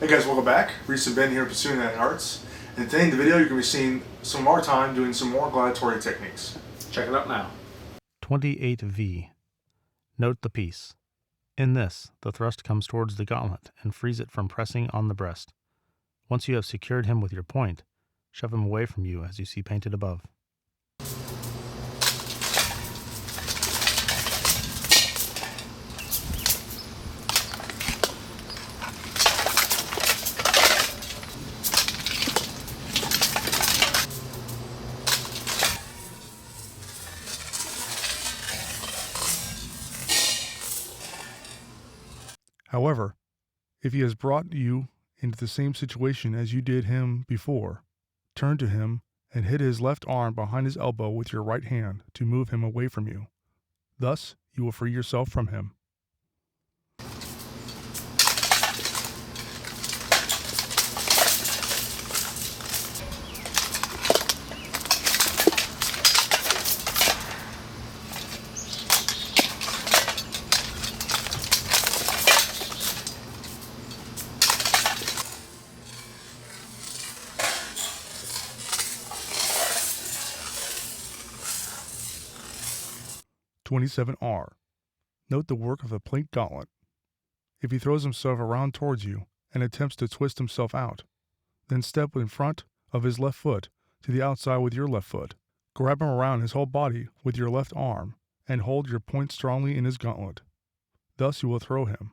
Hey guys, welcome back. Reese and Ben here pursuing that in arts. And today in the video you're going to be seeing some more time doing some more Gladitoria techniques. Check it out now. 28V. Note the piece. In this, the thrust comes towards the gauntlet and frees it from pressing on the breast. Once you have secured him with your point, shove him away from you as you see painted above. However, if he has brought you into the same situation as you did him before, turn to him and hit his left arm behind his elbow with your right hand to move him away from you. Thus, you will free yourself from him. (27R). Note the work of the plate gauntlet. If he throws himself around towards you and attempts to twist himself out, then step in front of his left foot to the outside with your left foot. Grab him around his whole body with your left arm and hold your point strongly in his gauntlet. Thus you will throw him.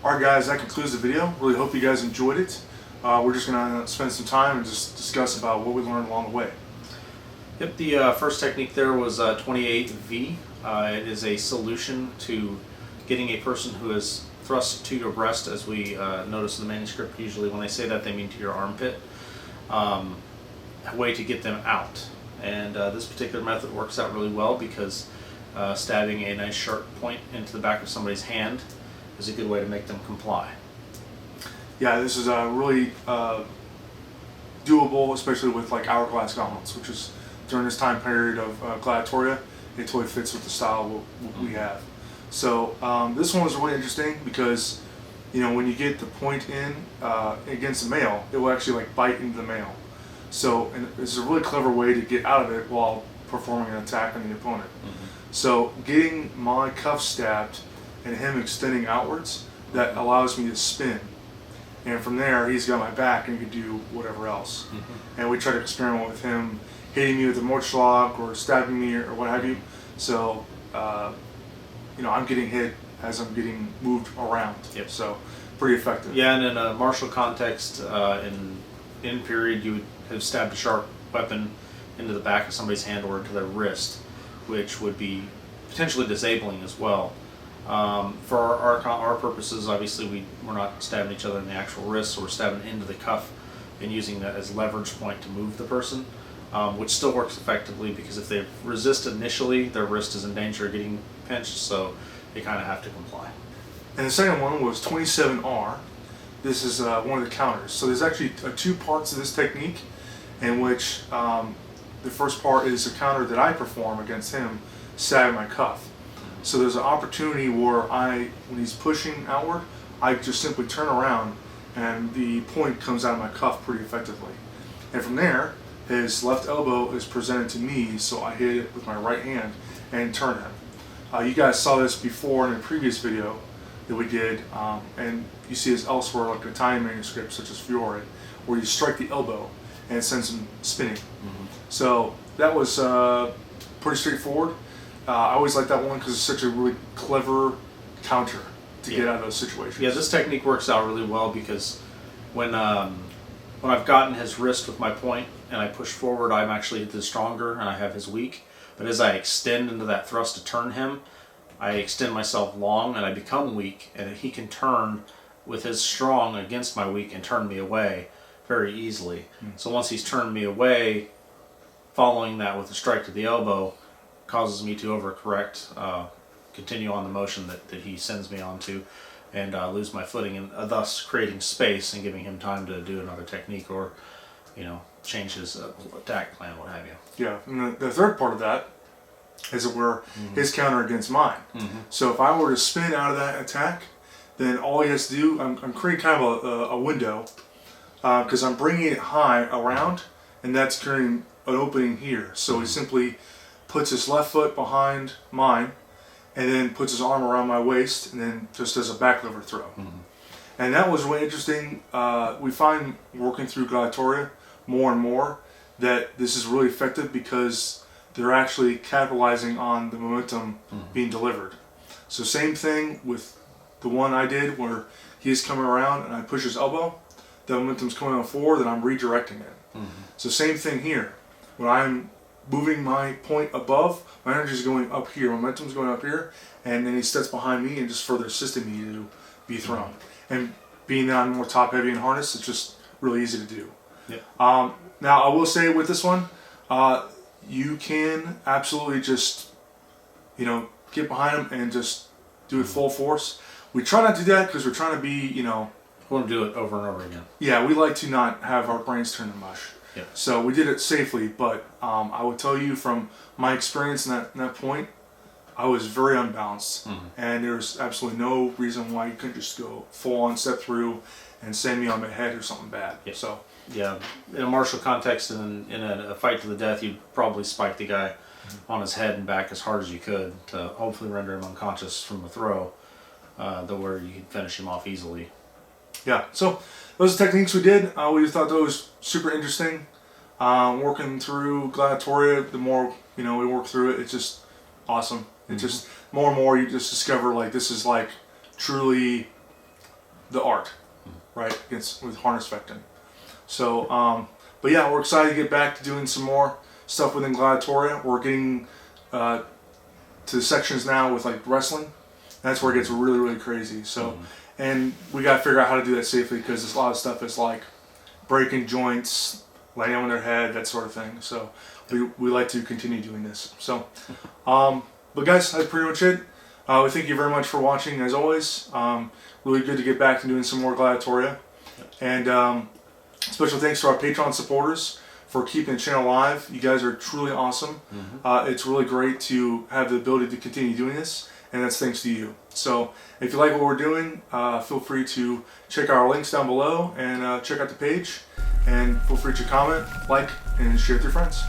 Alright guys, that concludes the video. Really hope you guys enjoyed it. We're just going to spend some time and just discuss about what we learned along the way. Yep, the first technique there was 28V. It is a solution to getting a person who is thrust to your breast, as we notice in the manuscript. Usually when they say that, they mean to your armpit. A way to get them out. And this particular method works out really well because stabbing a nice sharp point into the back of somebody's hand is a good way to make them comply. Yeah, this is really doable, especially with like hourglass gauntlets, which is during this time period of Gladitoria. It totally fits with the style we have. So this one was really interesting because, you know, when you get the point in against the male, it will actually like bite into the male. So and it's a really clever way to get out of it while performing an attack on the opponent. So getting my cuff stabbed and him extending outwards, that allows me to spin. And from there, he's got my back and he can do whatever else. And we try to experiment with him hitting me with a Mortschlag or stabbing me or what have you. So, you know, I'm getting hit as I'm getting moved around. Yep. So, pretty effective. Yeah, and in a martial context, in period, you would have stabbed a sharp weapon into the back of somebody's hand or into their wrist, which would be potentially disabling as well. For our purposes, obviously we're not stabbing each other in the actual wrist, so we're stabbing into the cuff and using that as leverage point to move the person, which still works effectively because if they resist initially, their wrist is in danger of getting pinched, so they kind of have to comply. And the second one was 27R. This is one of the counters. So there's actually two parts of this technique, in which the first part is a counter that I perform against him, stabbing my cuff. So there's an opportunity where when he's pushing outward, I just simply turn around and the point comes out of my cuff pretty effectively. And from there, his left elbow is presented to me, so I hit it with my right hand and turn him. You guys saw this before in a previous video that we did, and you see this elsewhere, like Italian manuscripts such as Fiore, where you strike the elbow and it sends him spinning. So that was pretty straightforward. I always like that one because it's such a really clever counter to get out of those situations. Yeah, this technique works out really well because when when I've gotten his wrist with my point and I push forward, I'm actually the stronger and I have his weak. But as I extend into that thrust to turn him, I extend myself long and I become weak, and he can turn with his strong against my weak and turn me away very easily. So once he's turned me away, following that with a strike to the elbow causes me to overcorrect, continue on the motion that he sends me onto, and lose my footing, and thus creating space and giving him time to do another technique or, change his attack plan, what have you. Yeah, and the third part of that is where his counter against mine. So if I were to spin out of that attack, then all he has to do, I'm creating kind of a window, because I'm bringing it high around, and that's creating an opening here. So he simply puts his left foot behind mine, and then puts his arm around my waist, and then just does a back liver throw. And that was really interesting. We find working through Gladitoria more and more that this is really effective because they're actually capitalizing on the momentum being delivered. So same thing with the one I did where he's coming around and I push his elbow, the momentum's coming on forward, then I'm redirecting it. So same thing here. When I'm moving my point above, my energy is going up here, momentum's going up here, and then he steps behind me and just further assisting me to be thrown. And being that I'm more top heavy in harness, it's just really easy to do. Now I will say with this one, you can absolutely just, get behind him and just do it full force. We try not to do that because we're trying to be, We want to do it over and over again. Yeah, we like to not have our brains turn to mush. Yeah. So we did it safely, but I would tell you from my experience in that point, I was very unbalanced, and there's absolutely no reason why you couldn't just go full on step through and send me on my head or something bad. Yeah. So Yeah, in a martial context and in a fight to the death, you'd probably spike the guy on his head and back as hard as you could to hopefully render him unconscious from the throw, where you could finish him off easily. yeah, so those are techniques we did. We thought those was super interesting. Working through Gladitoria, the more we work through it, it's just awesome. It's just more and more you just discover like this is like truly the art, right? It's with harness fecting. So, but yeah, we're excited to get back to doing some more stuff within Gladitoria. We're getting to the sections now with like wrestling. That's where it gets really, really crazy. So, and we got to figure out how to do that safely because a lot of stuff is like breaking joints, laying on their head, that sort of thing. So we like to continue doing this. So, but guys, that's pretty much it. We thank you very much for watching as always. Really good to get back to doing some more Gladitoria. And special thanks to our Patreon supporters for keeping the channel alive. You guys are truly awesome. It's really great to have the ability to continue doing this, and that's thanks to you. So if you like what we're doing, feel free to check our links down below and check out the page. And feel free to comment, like, and share with your friends.